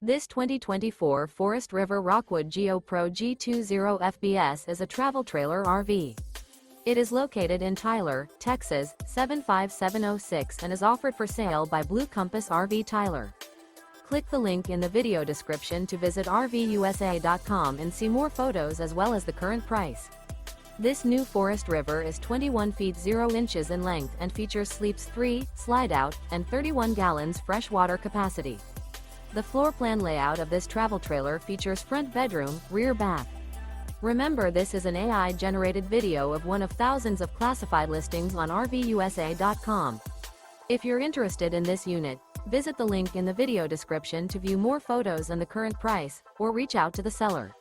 This 2024 Forest River Rockwood Geo Pro G20 FBS is a travel trailer RV. It is located in Tyler, Texas, 75706 and is offered for sale by Blue Compass RV Tyler. Click the link in the video description to visit RVUSA.com and see more photos as well as the current price. This new Forest River is 21 feet 0 inches in length and features sleeps 3, slide-out, and 31 gallons fresh water capacity. The floor plan layout of this travel trailer features front bedroom, rear bath. Remember, this is an AI-generated video of one of thousands of classified listings on RVUSA.com. If you're interested in this unit, visit the link in the video description to view more photos and the current price, or reach out to the seller.